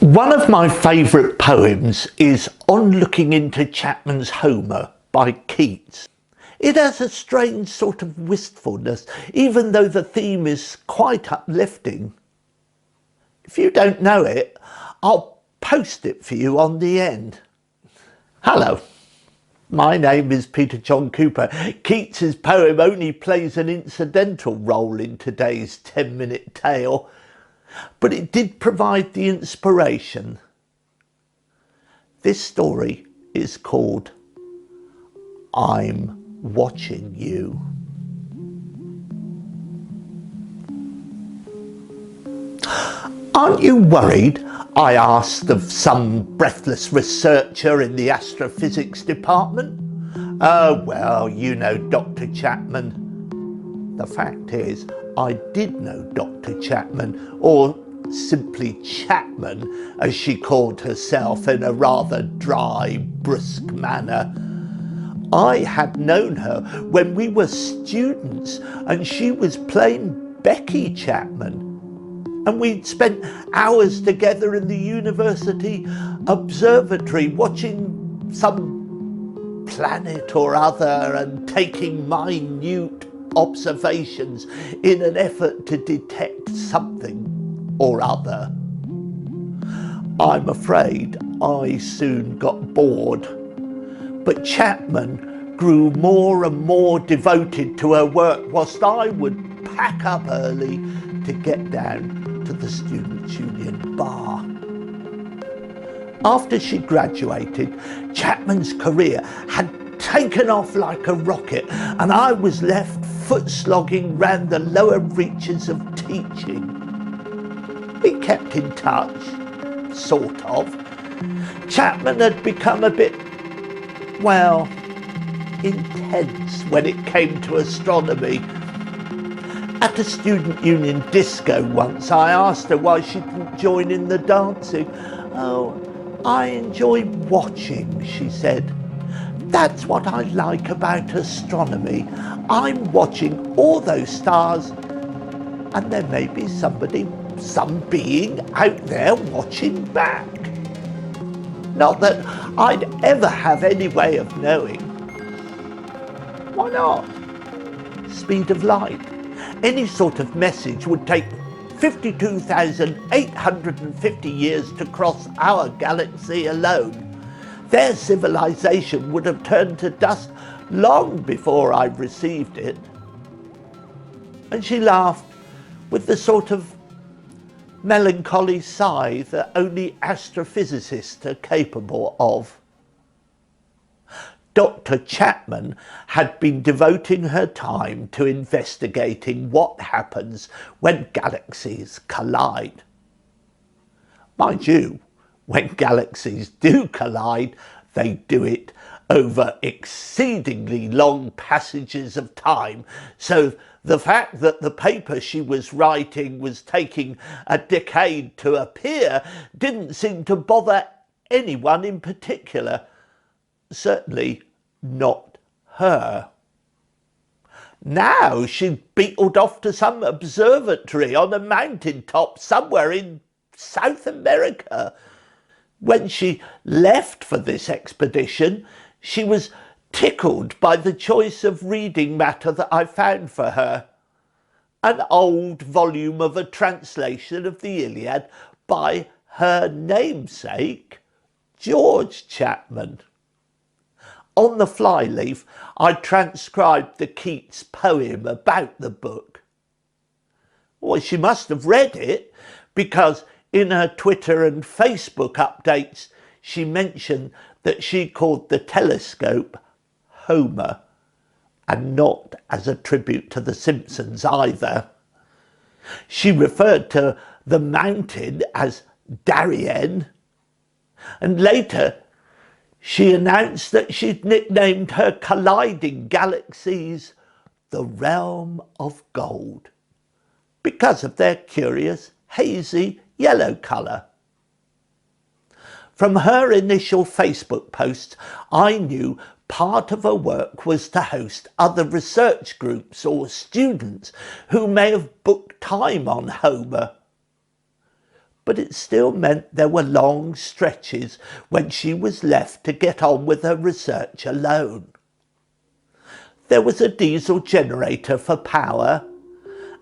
One of my favourite poems is On Looking into Chapman's Homer by Keats. It has a strange sort of wistfulness, even though the theme is quite uplifting. If you don't know it, I'll post it for you on the end. Hello, my name is Peter John Cooper. Keats's poem only plays an incidental role in today's 10-minute tale, but it did provide the inspiration. This story is called I'm Watching You. Aren't you worried? I asked of some breathless researcher in the astrophysics department. Oh, well, you know Dr. Chapman. The fact is, I did know Dr. Chapman, or simply Chapman, as she called herself in a rather dry, brusque manner. I had known her when we were students, and she was plain Becky Chapman. And we'd spent hours together in the university observatory watching some planet or other and taking minute observations in an effort to detect something or other. I'm afraid I soon got bored, but Chapman grew more and more devoted to her work whilst I would pack up early to get down to the Students' Union bar. After she graduated, Chapman's career had taken off like a rocket, and I was left foot-slogging round the lower reaches of teaching. We kept in touch, sort of. Chapman had become a bit, well, intense when it came to astronomy. At a student union disco once, I asked her why she didn't join in the dancing. Oh, I enjoy watching, she said. That's what I like about astronomy. I'm watching all those stars, and there may be somebody, some being out there watching back. Not that I'd ever have any way of knowing. Why not? Speed of light. Any sort of message would take 52,850 years to cross our galaxy alone. Their civilization would have turned to dust long before I received it. And she laughed with the sort of melancholy sigh that only astrophysicists are capable of. Dr. Chapman had been devoting her time to investigating what happens when galaxies collide. Mind you, when galaxies do collide, they do it over exceedingly long passages of time, so the fact that the paper she was writing was taking a decade to appear didn't seem to bother anyone in particular. Certainly not her. Now she'd beetled off to some observatory on a mountaintop somewhere in South America. When she left for this expedition, she was tickled by the choice of reading matter that I found for her. An old volume of a translation of the Iliad by her namesake, George Chapman. On the flyleaf, I transcribed the Keats poem about the book. Well, she must have read it, because in her Twitter and Facebook updates, she mentioned that she called the telescope Homer, and not as a tribute to the Simpsons either. She referred to the mountain as Darien, and later she announced that she'd nicknamed her colliding galaxies the Realm of Gold because of their curious hazy yellow colour. From her initial Facebook posts, I knew part of her work was to host other research groups or students who may have booked time on Homer. but it still meant there were long stretches when she was left to get on with her research alone. There was a diesel generator for power,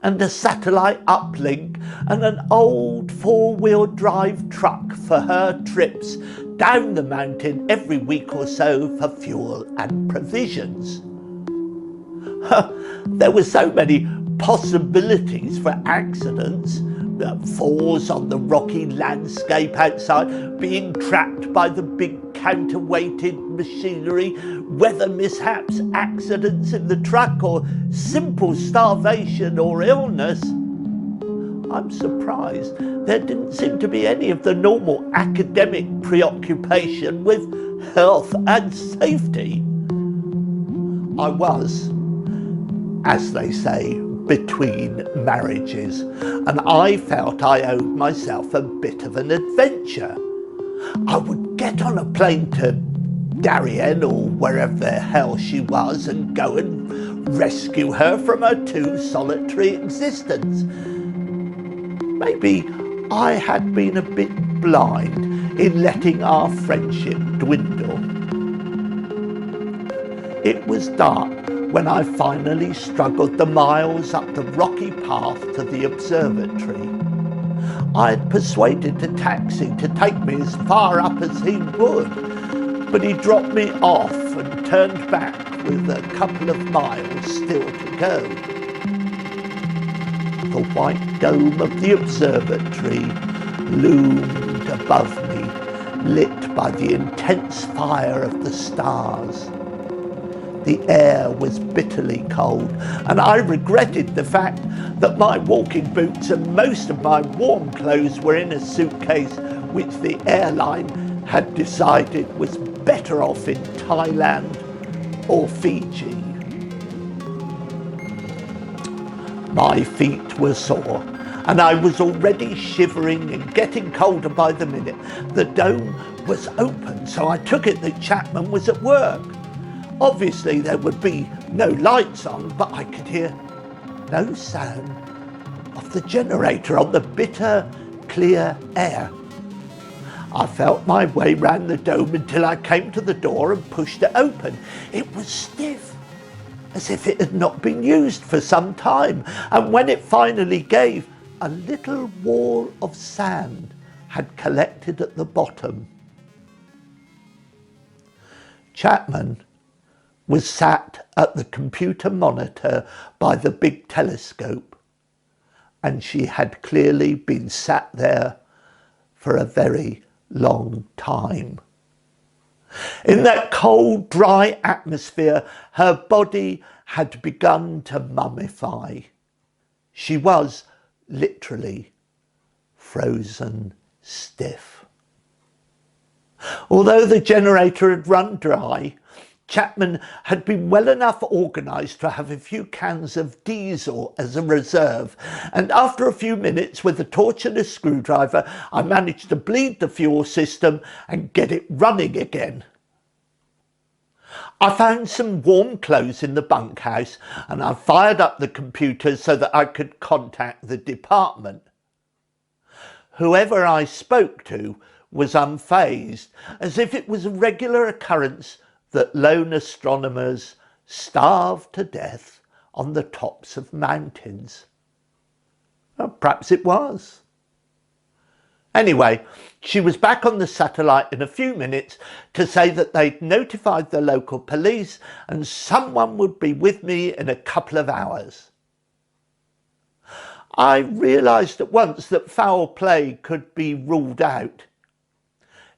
and a satellite uplink, and an old four-wheel drive truck for her trips down the mountain every week or so for fuel and provisions. There were so many possibilities for accidents: falls on the rocky landscape outside, being trapped by the big counterweighted machinery, weather mishaps, accidents in the truck, or simple starvation or illness. I'm surprised there didn't seem to be any of the normal academic preoccupation with health and safety. I was, as they say, between marriages, and I felt I owed myself a bit of an adventure. I would get on a plane to Darien or wherever the hell she was and go and rescue her from her too solitary existence. Maybe I had been a bit blind in letting our friendship dwindle. It was dark when I finally struggled the miles up the rocky path to the observatory. I had persuaded a taxi to take me as far up as he would, but he dropped me off and turned back with a couple of miles still to go. The white dome of the observatory loomed above me, lit by the intense fire of the stars. The air was bitterly cold, and I regretted the fact that my walking boots and most of my warm clothes were in a suitcase which the airline had decided was better off in Thailand or Fiji. My feet were sore, and I was already shivering and getting colder by the minute. The dome was open, so I took it that Chapman was at work. Obviously there would be no lights on, but I could hear no sound of the generator on the bitter, clear air. I felt my way round the dome until I came to the door and pushed it open. It was stiff, as if it had not been used for some time, and when it finally gave, a little wall of sand had collected at the bottom. Chapman was sat at the computer monitor by the big telescope, and she had clearly been sat there for a very long time. In that cold, dry atmosphere, her body had begun to mummify. She was literally frozen stiff. Although the generator had run dry, Chapman had been well enough organised to have a few cans of diesel as a reserve, and after a few minutes with a torch and a screwdriver, I managed to bleed the fuel system and get it running again. I found some warm clothes in the bunkhouse, and I fired up the computer so that I could contact the department. Whoever I spoke to was unfazed, as if it was a regular occurrence that lone astronomers starved to death on the tops of mountains. Well, perhaps it was. Anyway, she was back on the satellite in a few minutes to say that they'd notified the local police and someone would be with me in a couple of hours. I realised at once that foul play could be ruled out.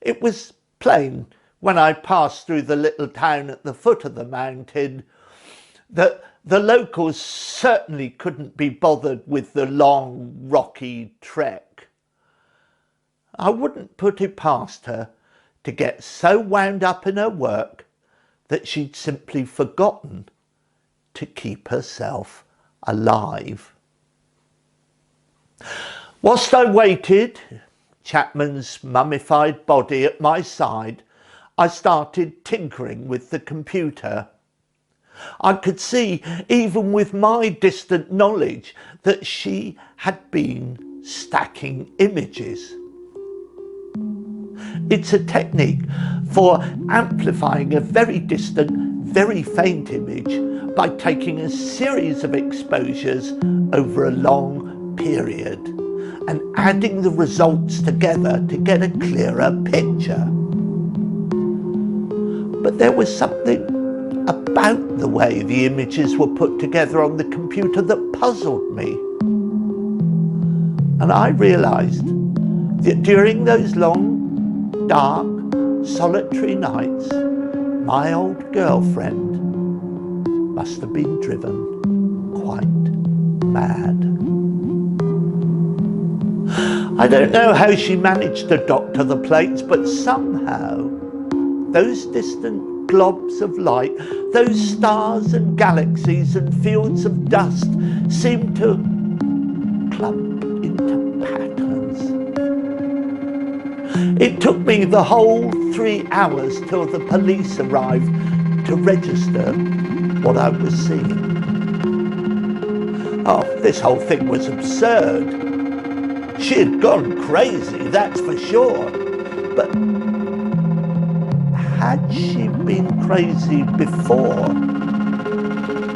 It was plain when I passed through the little town at the foot of the mountain that the locals certainly couldn't be bothered with the long, rocky trek. I wouldn't put it past her to get so wound up in her work that she'd simply forgotten to keep herself alive. Whilst I waited, Chapman's mummified body at my side, I started tinkering with the computer. I could see, even with my distant knowledge, that she had been stacking images. It's a technique for amplifying a very distant, very faint image by taking a series of exposures over a long period and adding the results together to get a clearer picture. But there was something about the way the images were put together on the computer that puzzled me. And I realised that during those long, dark, solitary nights, my old girlfriend must have been driven quite mad. I don't know how she managed to doctor the plates, but somehow those distant globs of light, those stars and galaxies and fields of dust seemed to clump into patterns. It took me the whole 3 hours till the police arrived to register what I was seeing. Oh, this whole thing was absurd. She had gone crazy, that's for sure. But had she been crazy before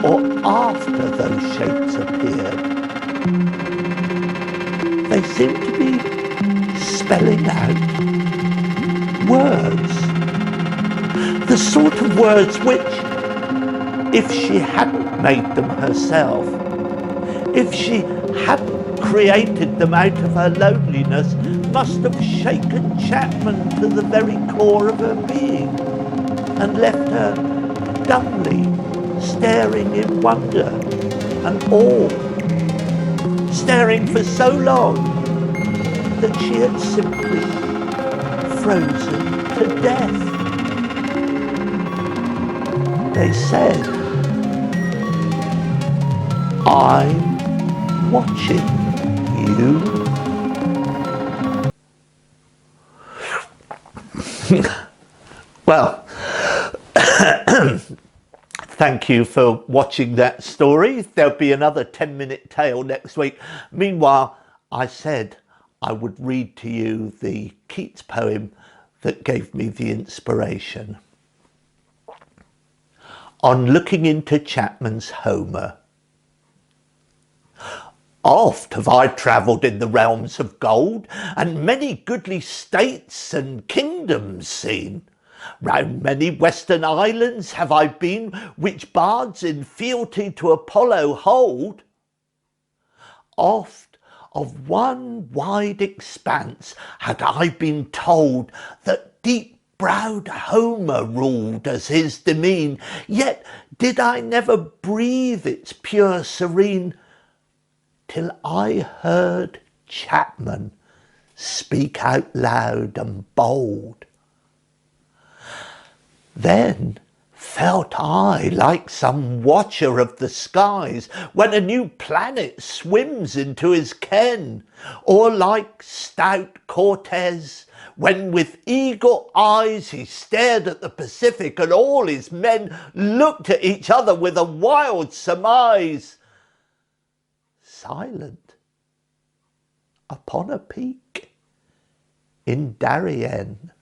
or after those shapes appeared? They seemed to be spelling out words. The sort of words which, if she hadn't made them herself, if she hadn't created them out of her loneliness, must have shaken Chapman to the very core of her being and left her dumbly staring in wonder and awe, staring for so long that she had simply frozen to death. They said, "I'm watching you." Well, thank you for watching that story. There'll be another 10-minute tale next week. Meanwhile, I said I would read to you the Keats poem that gave me the inspiration. On looking into Chapman's Homer. Oft have I travelled in the realms of gold, and many goodly states and kingdoms seen. Round many western islands have I been, which bards in fealty to Apollo hold. Oft of one wide expanse had I been told, that deep-browed Homer ruled as his demesne, yet did I never breathe its pure serene, till I heard Chapman speak out loud and bold. Then felt I like some watcher of the skies when a new planet swims into his ken, or like stout Cortez when with eagle eyes he stared at the Pacific and all his men looked at each other with a wild surmise. Silent upon a peak in Darien